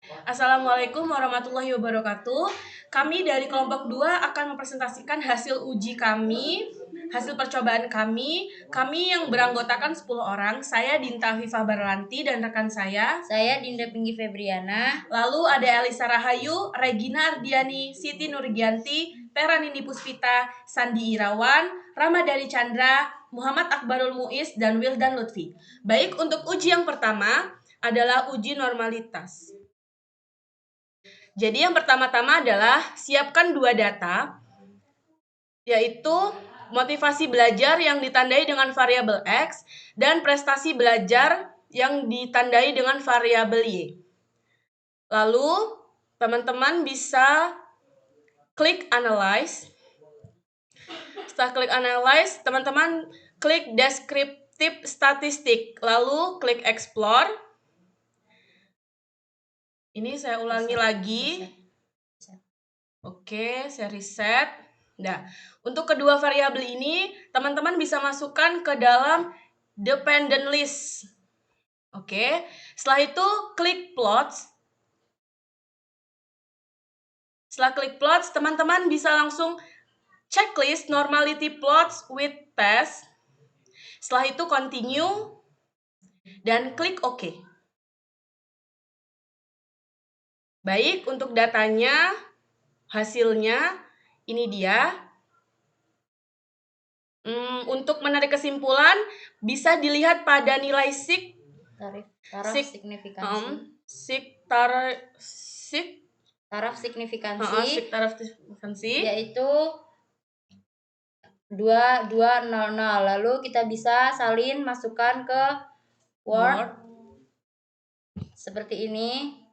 Assalamualaikum warahmatullahi wabarakatuh. Kami dari kelompok 2 akan mempresentasikan hasil uji kami, hasil percobaan kami. Kami yang beranggotakan 10 orang. Saya Dinta Afifah Barlanti dan rekan saya Dinda Pinggi Febriana. Lalu ada Elisa Rahayu, Regina Ardiani, Siti Nurgianti, Peranini Puspita, Sandi Irawan, Ramadhani Chandra, Muhammad Akbarul Muiz, dan Wildan Lutfi. Baik, untuk uji yang pertama adalah uji normalitas. Jadi yang pertama-tama adalah siapkan 2 data, yaitu motivasi belajar yang ditandai dengan variabel X dan prestasi belajar yang ditandai dengan variabel Y. Lalu, teman-teman bisa klik analyze. Setelah klik analyze, teman-teman klik descriptive statistik, lalu klik explore. Ini saya ulangi lagi. Oke, saya reset. Nah, untuk kedua variabel ini, teman-teman bisa masukkan ke dalam dependent list. Oke, setelah itu klik plots. Setelah klik plots, teman-teman bisa langsung checklist normality plots with test. Setelah itu continue dan klik OK. Baik, untuk datanya, hasilnya ini dia. Untuk menarik kesimpulan bisa dilihat pada nilai taraf signifikansi yaitu 2200. Lalu kita bisa salin masukkan ke Word seperti ini.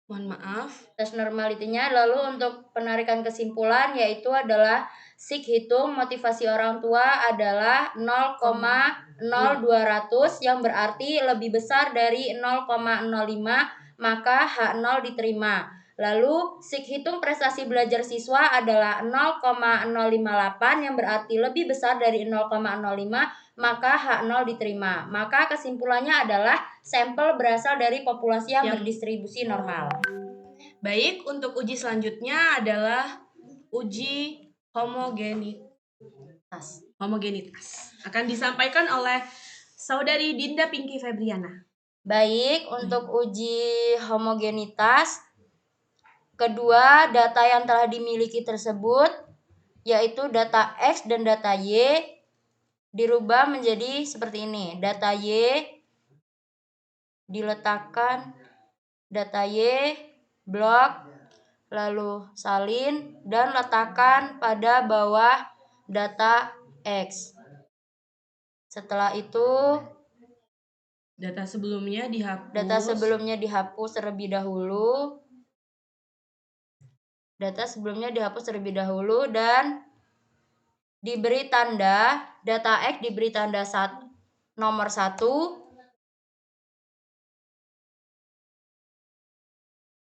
Mohon maaf. Tes normalitinya. Lalu untuk penarikan kesimpulan yaitu adalah sig hitung motivasi orang tua adalah 0,0200 yang berarti lebih besar dari 0,05, maka H0 diterima. Lalu sig hitung prestasi belajar siswa adalah 0,058 yang berarti lebih besar dari 0,05, maka H0 diterima. Maka kesimpulannya adalah sampel berasal dari populasi yang berdistribusi normal. Baik, untuk uji selanjutnya adalah uji homogenitas. Akan disampaikan oleh Saudari Dinda Pinggi Febriana. Baik, untuk uji homogenitas, kedua data yang telah dimiliki tersebut, yaitu data X dan data Y, dirubah menjadi seperti ini. Data Y diletakkan, data Y blok, lalu salin dan letakkan pada bawah data X. Setelah itu data sebelumnya dihapus terlebih dahulu. Dan diberi tanda data X diberi tanda nomor 1.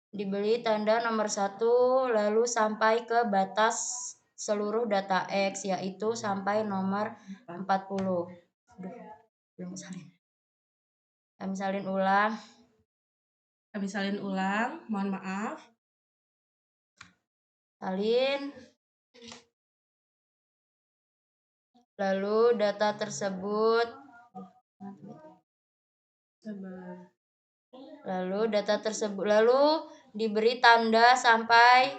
Diberi tanda nomor 1 lalu sampai ke batas seluruh data X yaitu sampai nomor 40. Belum salin. Kami salin ulang, mohon maaf. Salin. Lalu data tersebut diberi tanda sampai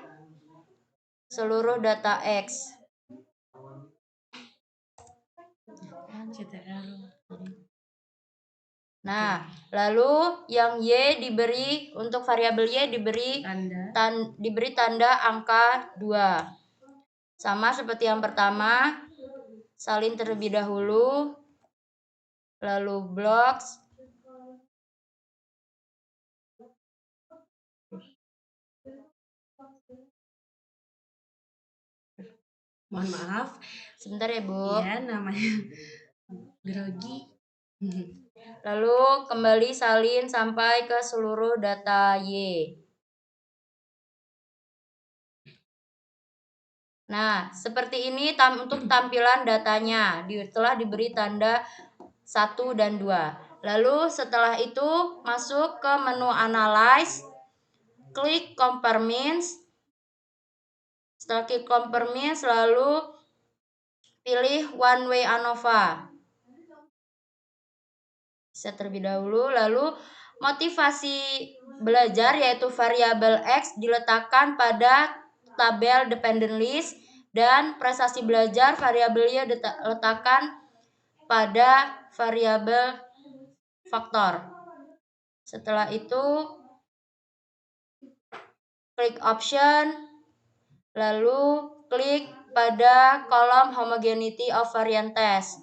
seluruh data X. Nah, lalu yang Y diberi untuk variabel Y diberi tanda angka 2. Sama seperti yang pertama, salin terlebih dahulu, lalu blocks, mohon maaf. Sebentar ya, Bu. Iya, namanya grogi. Lalu kembali salin sampai ke seluruh data Y. Nah, seperti ini untuk tampilan datanya. Telah diberi tanda 1 dan 2. Lalu setelah itu masuk ke menu Analyze, klik Compare Means. Setelah klik Compare Means, lalu pilih One Way ANOVA. Bisa terlebih dahulu, lalu motivasi belajar yaitu variabel X diletakkan pada tabel dependent list dan prestasi belajar variabelnya diletakkan pada variabel faktor. Setelah itu klik option, lalu klik pada kolom homogeneity of variant test.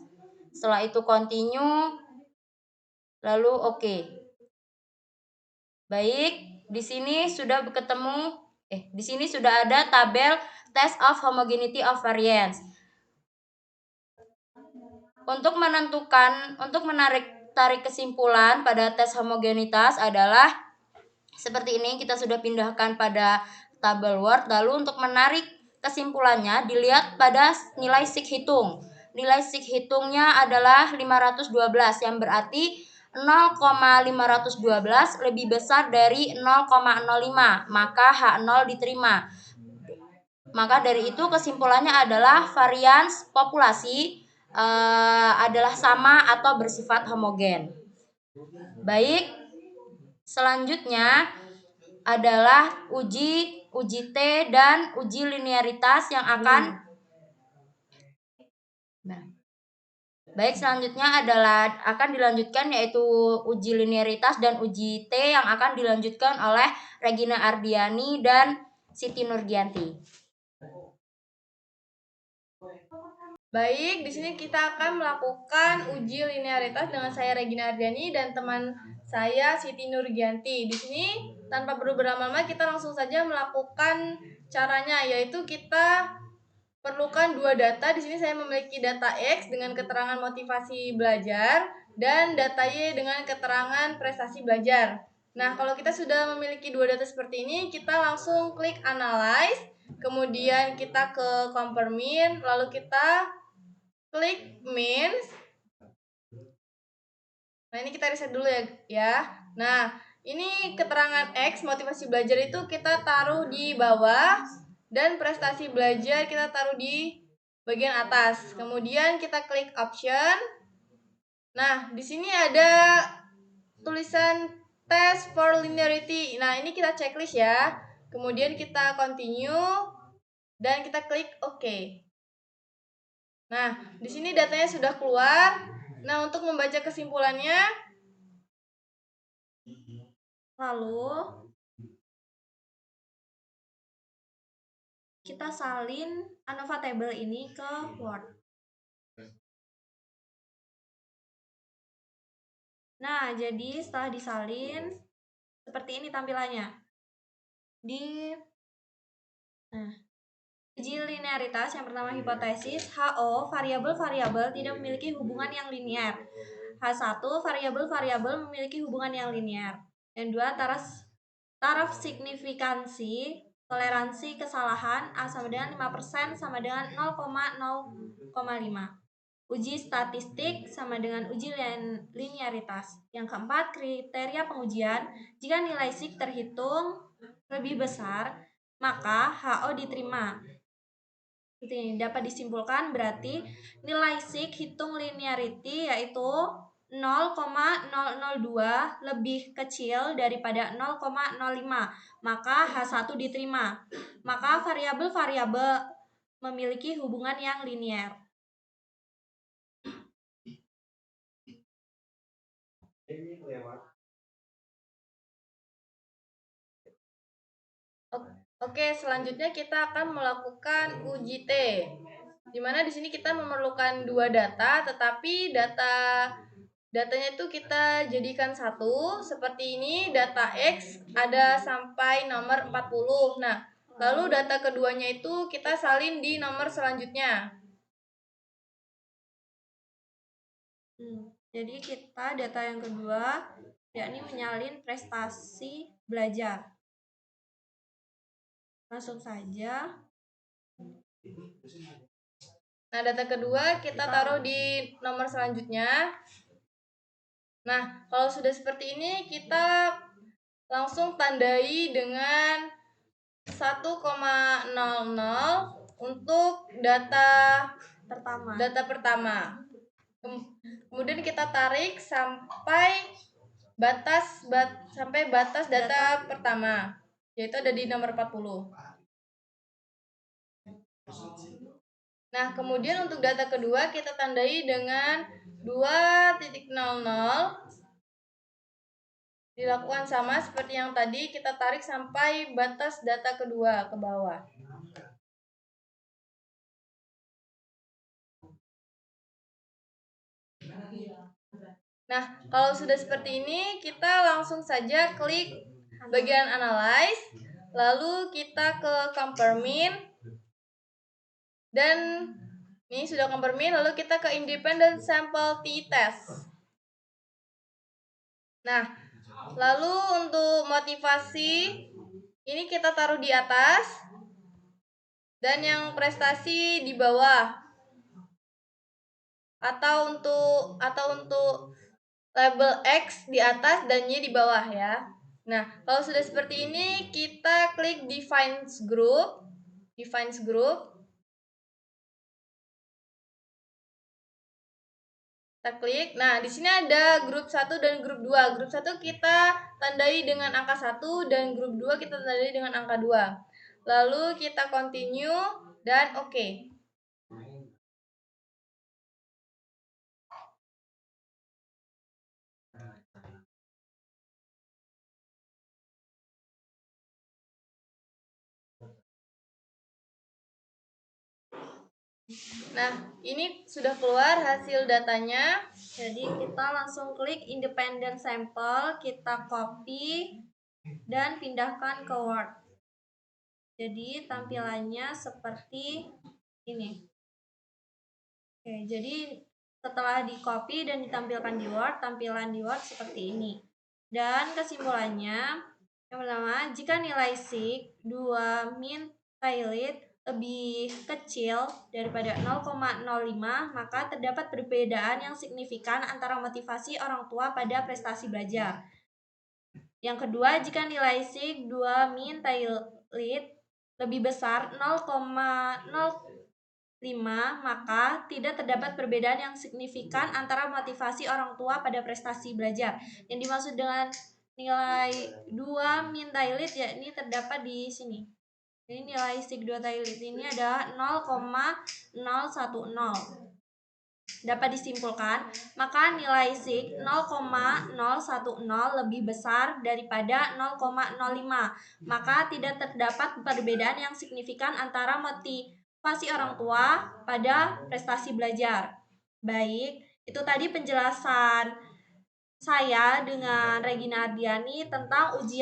Setelah itu continue, lalu oke. Baik, di sini sudah ada tabel test of homogeneity of variance. Untuk tarik kesimpulan pada tes homogenitas adalah seperti ini. Kita sudah pindahkan pada tabel Word. Lalu untuk menarik kesimpulannya dilihat pada nilai sig hitung. Nilai sig hitungnya adalah 512 yang berarti 0,512 lebih besar dari 0,05, maka H0 diterima. Maka dari itu kesimpulannya adalah varians populasi adalah sama atau bersifat homogen. Baik, selanjutnya adalah uji T dan uji linearitas yang akan selanjutnya adalah akan dilanjutkan, yaitu uji linearitas dan uji T yang akan dilanjutkan oleh Regina Ardiani dan Siti Nurgianti. Baik, di sini kita akan melakukan uji linearitas dengan saya Regina Ardiani dan teman saya Siti Nurgianti. Di sini tanpa perlu berlama-lama kita langsung saja melakukan caranya, yaitu kita perlukan dua data. Di sini saya memiliki data X dengan keterangan motivasi belajar dan data Y dengan keterangan prestasi belajar. Nah, kalau kita sudah memiliki dua data seperti ini, kita langsung klik Analyze, kemudian kita ke Compare Mean, lalu kita klik Means. Nah, ini kita reset dulu ya. Nah, ini keterangan X motivasi belajar itu kita taruh di bawah dan prestasi belajar kita taruh di bagian atas. Kemudian kita klik option. Nah, di sini ada tulisan test for linearity. Nah, ini kita checklist ya. Kemudian kita continue dan kita klik OK. Nah, di sini datanya sudah keluar. Nah, untuk membaca kesimpulannya, lalu kita salin ANOVA table ini ke Word. Nah, jadi setelah disalin seperti ini tampilannya. Uji linearitas yang pertama hipotesis, HO variabel-variabel tidak memiliki hubungan yang linear. H1 variabel-variabel memiliki hubungan yang linear. Yang dua, taraf signifikansi toleransi kesalahan A sama dengan 5% sama dengan 0,0,5. Uji statistik sama dengan uji linearitas. Yang keempat, kriteria pengujian. Jika nilai sig terhitung lebih besar, maka HO diterima. Ini dapat disimpulkan berarti nilai sig hitung linearity yaitu 0,002 lebih kecil daripada 0,05, maka H1 diterima. Maka variabel-variabel memiliki hubungan yang linear. Oke, selanjutnya kita akan melakukan uji T. Di mana di sini kita memerlukan dua data, tetapi datanya itu kita jadikan satu. Seperti ini, data X ada sampai nomor 40. Nah, lalu data keduanya itu kita salin di nomor selanjutnya. Jadi kita data yang kedua yakni menyalin prestasi belajar. Langsung saja. Nah, data kedua kita taruh di nomor selanjutnya. Nah, kalau sudah seperti ini kita langsung tandai dengan 1,00 untuk data pertama. Kemudian kita tarik sampai batas data pertama, yaitu ada di nomor 40. Nah, kemudian untuk data kedua kita tandai dengan 2.00. Dilakukan sama seperti yang tadi, kita tarik sampai batas data kedua ke bawah. Nah, kalau sudah seperti ini, kita langsung saja klik bagian analyze, lalu kita ke confirming, dan ini sudah confirming, lalu kita ke independent sample t-test. Nah, lalu untuk motivasi, ini kita taruh di atas, dan yang prestasi di bawah. Atau untuk label X di atas dan Y di bawah ya. Nah, kalau sudah seperti ini, kita klik Defines Group. Kita klik. Nah, di sini ada grup 1 dan grup 2. Grup 1 kita tandai dengan angka 1 dan grup 2 kita tandai dengan angka 2. Lalu kita continue dan oke. Nah, ini sudah keluar hasil datanya. Jadi kita langsung klik independent sample, kita copy dan pindahkan ke Word. Jadi tampilannya seperti ini. Oke, jadi setelah di copy dan ditampilkan di Word, tampilan di Word seperti ini. Dan kesimpulannya, yang pertama, jika nilai sig 2 min pilot lebih kecil daripada 0,05, maka terdapat perbedaan yang signifikan antara motivasi orang tua pada prestasi belajar. Yang kedua, jika nilai sig 2 min pilot lebih besar 0,05, maka tidak terdapat perbedaan yang signifikan antara motivasi orang tua pada prestasi belajar. Yang dimaksud dengan nilai 2 min pilot yakni terdapat di sini. Jadi nilai sig 2 pilot ini adalah 0,010. Dapat disimpulkan, maka nilai sig 0,010 lebih besar daripada 0,05. Maka tidak terdapat perbedaan yang signifikan antara motivasi orang tua pada prestasi belajar. Baik, itu tadi penjelasan saya dengan Regina Ardiani tentang uji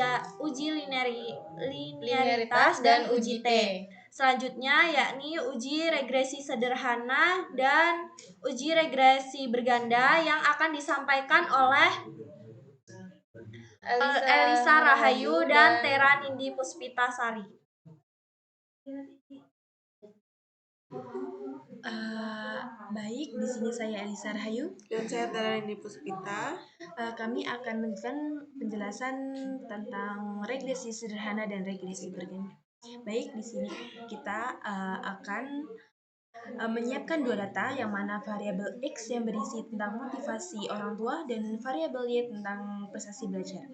linearitas dan uji T. Selanjutnya yakni uji regresi sederhana dan uji regresi berganda yang akan disampaikan oleh Elisa Rahayu dan Tera Nindi Puspitasari. Baik, di sini saya Elisa Rahayu dan saya Tera Nindi Puspita. Kami akan memberikan penjelasan tentang regresi sederhana dan regresi berganda. Baik, di sini kita akan menyiapkan dua data, yang mana variabel X yang berisi tentang motivasi orang tua dan variabel Y tentang prestasi belajar.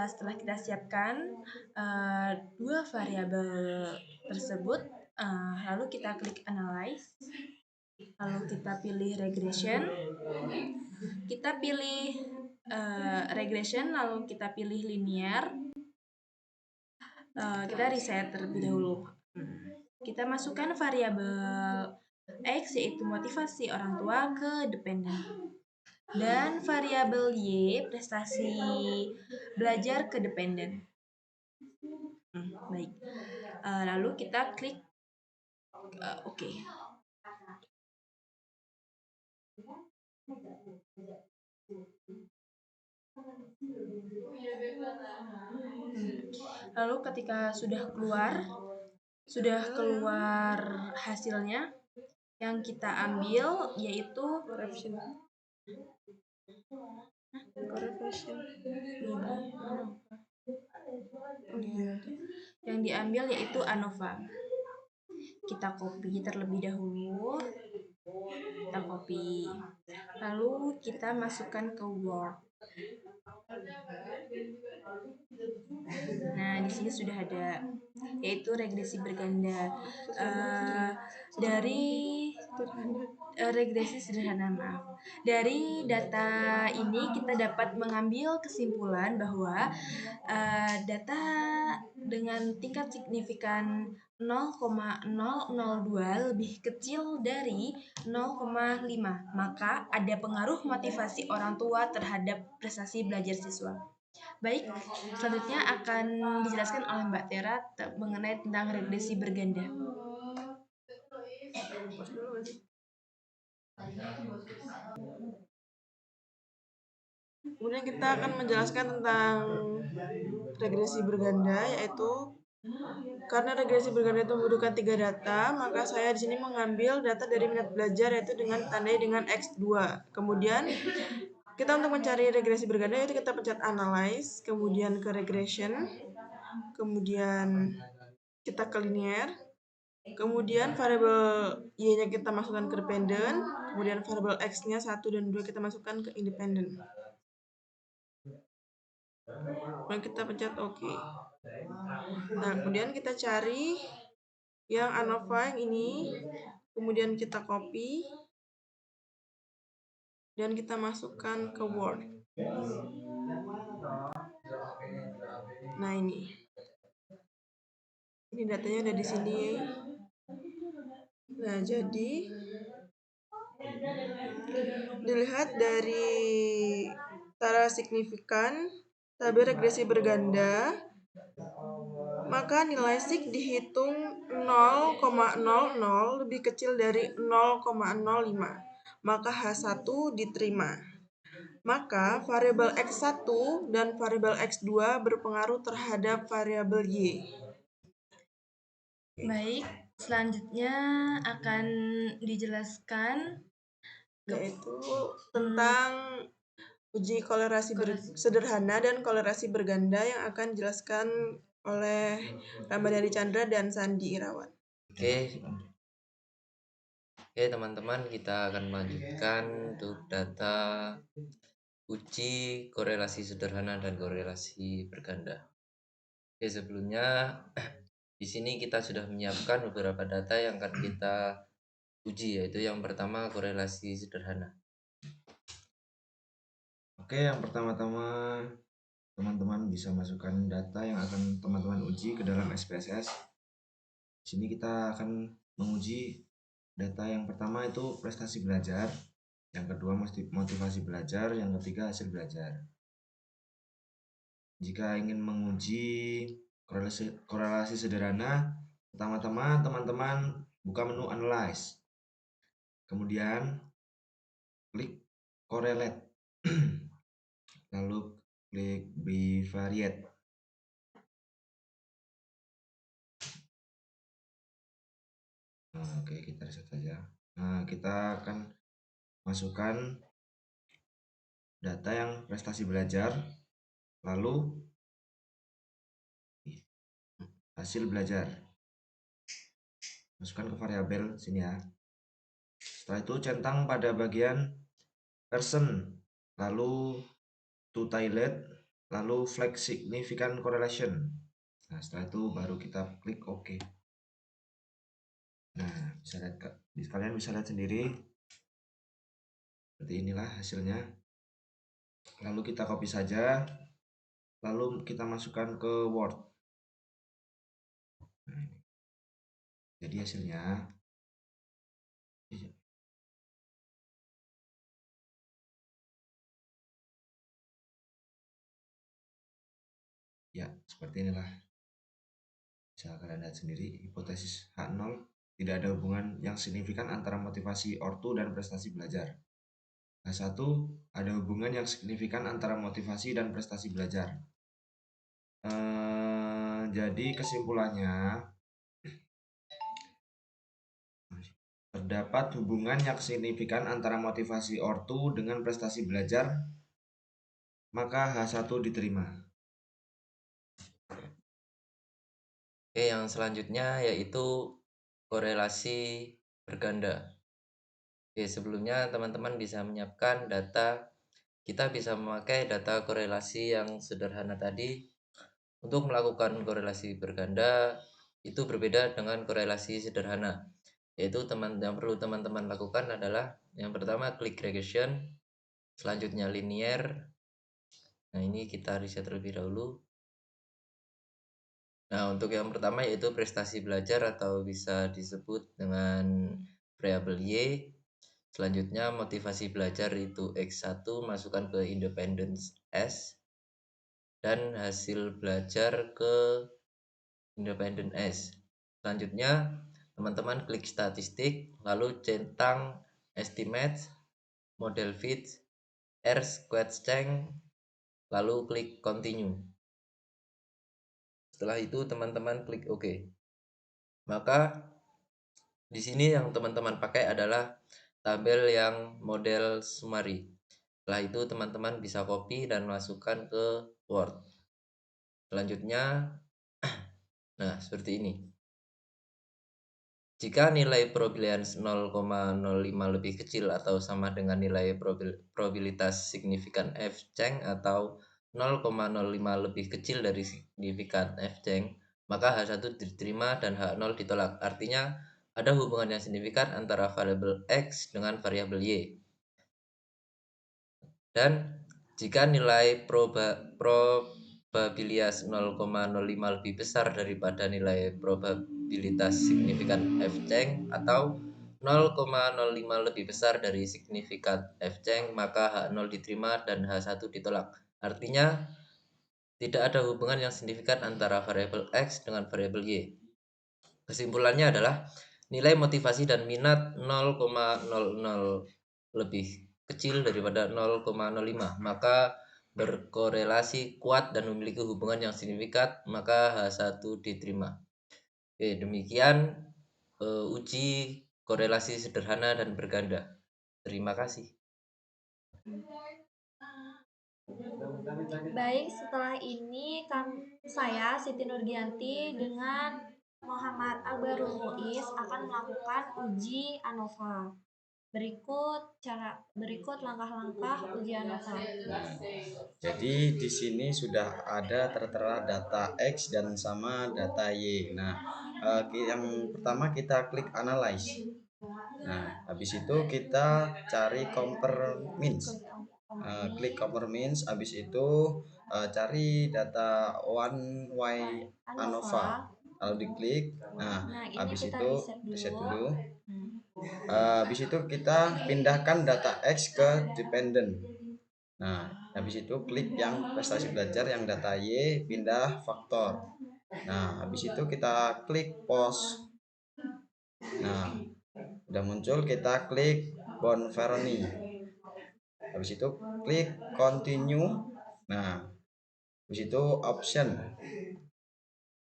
Setelah kita siapkan dua variabel tersebut, lalu kita klik analyze, lalu kita pilih regression, lalu kita pilih linear, kita reset terlebih dahulu. Kita masukkan variabel X yaitu motivasi orang tua ke dependent, dan variabel Y prestasi belajar ke dependent. Baik, lalu kita klik OK. Lalu ketika sudah keluar hasilnya, yang kita ambil yaitu Correlation. Oh iya. Yang diambil yaitu ANOVA. Kita copy terlebih dahulu. Kita copy. Lalu kita masukkan ke Word. Nah, di sini sudah ada yaitu regresi berganda dari regresi sederhana, maaf. Dari data ini kita dapat mengambil kesimpulan bahwa data dengan tingkat signifikan 0,002 lebih kecil dari 0,5, maka ada pengaruh motivasi orang tua terhadap prestasi belajar siswa. Baik, selanjutnya akan dijelaskan oleh Mbak Tera mengenai tentang regresi berganda. Kemudian kita akan menjelaskan tentang regresi berganda, yaitu karena regresi berganda itu membutuhkan 3 data, maka saya di sini mengambil data dari minat belajar yaitu dengan ditandai dengan X2. Kemudian kita untuk mencari regresi berganda yaitu kita pencet analyze, kemudian ke regression, kemudian kita ke linear, kemudian variabel Y-nya kita masukkan ke dependent, kemudian variabel X-nya 1 dan 2 kita masukkan ke independent. Dan kita pencet OK. Nah, kemudian kita cari yang ANOVA yang ini, kemudian kita copy dan kita masukkan ke Word. Nah, ini datanya ada di sini. Nah, jadi dilihat dari tara signifikan tabel regresi berganda, maka nilai sig dihitung 0,00 lebih kecil dari 0,05, maka H1 diterima. Maka variabel X1 dan variabel X2 berpengaruh terhadap variabel Y. Baik, selanjutnya akan dijelaskan yaitu tentang uji kolerasi sederhana dan kolerasi berganda yang akan dijelaskan oleh Ramadhani Chandra dan Sandi Irawan. Oke, teman-teman, kita akan melanjutkan untuk data uji korelasi sederhana dan korelasi berganda. Oke, sebelumnya di sini kita sudah menyiapkan beberapa data yang akan kita uji, yaitu yang pertama korelasi sederhana. Oke, yang pertama-tama teman-teman bisa masukkan data yang akan teman-teman uji ke dalam SPSS. Di sini kita akan menguji data yang pertama itu prestasi belajar, yang kedua motivasi belajar, yang ketiga hasil belajar. Jika ingin menguji korelasi sederhana, pertama-tama teman-teman buka menu Analyze. Kemudian klik Correlate. Lalu klik Bivariate. Oke, kita reset saja. Nah, kita akan masukkan data yang prestasi belajar, lalu hasil belajar. Masukkan ke variabel sini ya. Setelah itu centang pada bagian person, lalu to toilet, lalu flag significant correlation. Nah, setelah itu baru kita klik OK. Nah, bisa lihat, kalian bisa lihat sendiri. Seperti inilah hasilnya. Lalu kita copy saja, lalu kita masukkan ke Word. Nah, ini. Jadi hasilnya ya seperti inilah. Bisa kalian lihat sendiri, hipotesis H0 tidak ada hubungan yang signifikan antara motivasi ortu dan prestasi belajar. H1 ada hubungan yang signifikan antara motivasi dan prestasi belajar. Jadi kesimpulannya, terdapat hubungan yang signifikan antara motivasi ortu dengan prestasi belajar maka H1 diterima. Oke, yang selanjutnya yaitu korelasi berganda. Oke, sebelumnya teman-teman bisa menyiapkan data. Kita bisa memakai data korelasi yang sederhana tadi untuk melakukan korelasi berganda. Itu berbeda dengan korelasi sederhana, yaitu yang perlu teman-teman lakukan adalah yang pertama click regression, selanjutnya linear. Nah, ini kita riset terlebih dahulu. Nah, untuk yang pertama yaitu prestasi belajar atau bisa disebut dengan variabel Y. Selanjutnya motivasi belajar itu X1 masukkan ke independence S, dan hasil belajar ke independent S. Selanjutnya teman-teman klik statistik, lalu centang estimate, model fit, R squared change, lalu klik continue. Setelah itu teman-teman klik OK. Maka di sini yang teman-teman pakai adalah tabel yang model summary. Setelah itu teman-teman bisa copy dan masukkan ke Word. Selanjutnya, nah seperti ini. Jika nilai probabilitas 0,05 lebih kecil atau sama dengan nilai probabilitas signifikan F-change atau 0,05 lebih kecil dari signifikan F-change, maka H1 diterima dan H0 ditolak. Artinya ada hubungan yang signifikan antara variabel X dengan variabel Y. Dan jika nilai probabilitas 0,05 lebih besar daripada nilai probabilitas signifikan F-change atau 0,05 lebih besar dari signifikan F-change, maka H0 diterima dan H1 ditolak. Artinya tidak ada hubungan yang signifikan antara variabel X dengan variabel Y. Kesimpulannya adalah nilai motivasi dan minat 0,00 lebih kecil daripada 0,05, maka berkorelasi kuat dan memiliki hubungan yang signifikan, maka H1 diterima. Oke, demikian uji korelasi sederhana dan berganda. Terima kasih. Baik, setelah ini saya Siti Nurgianti dengan Muhammad Akbarul Muiz akan melakukan uji ANOVA. Berikut langkah-langkah uji ANOVA. Jadi di sini sudah ada tertera data X dan sama data Y. Nah, yang pertama kita klik analyze. Nah, habis itu kita cari compare means. Klik compare means, habis itu cari data one y ANOVA. Lalu diklik. Nah, habis itu reset dulu. Habis itu kita pindahkan data X ke dependent. Nah, habis itu klik yang prestasi belajar, yang data Y pindah faktor. Nah, habis itu kita klik pause. Nah, udah muncul, kita klik Bonferroni. Habis itu klik continue. Nah, habis itu option.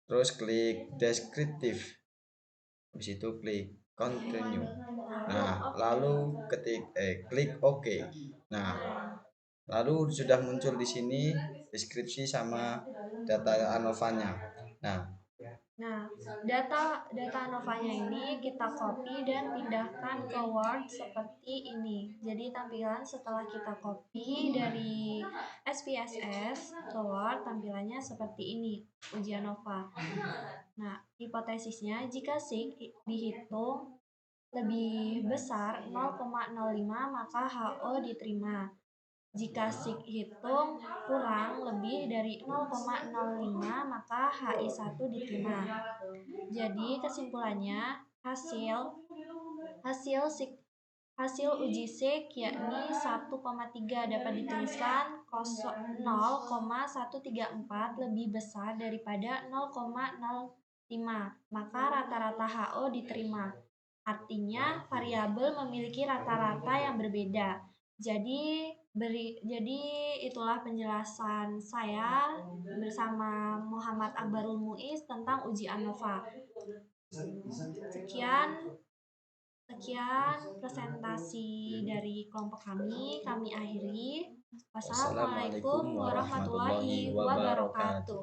Terus klik descriptive. Habis itu klik continue. Nah, lalu klik OK. Nah, lalu sudah muncul di sini deskripsi sama data ANOVA-nya. Nah, data ANOVA-nya ini kita copy dan pindahkan ke Word seperti ini. Jadi tampilan setelah kita copy dari SPSS ke Word, tampilannya seperti ini, uji ANOVA. Nah, hipotesisnya jika sig dihitung lebih besar 0,05 maka HO diterima. Jika sig hitung kurang lebih dari 0,05 maka HI1 diterima. Jadi kesimpulannya hasil uji sig yakni 1,3 dapat dituliskan 0,134 lebih besar daripada 0,05 maka rata-rata HO diterima. Artinya variabel memiliki rata-rata yang berbeda. Jadi itulah penjelasan saya bersama Muhammad Akbarul Muiz tentang uji ANOVA. Sekian presentasi dari kelompok kami akhiri. Wassalamualaikum warahmatullahi wabarakatuh.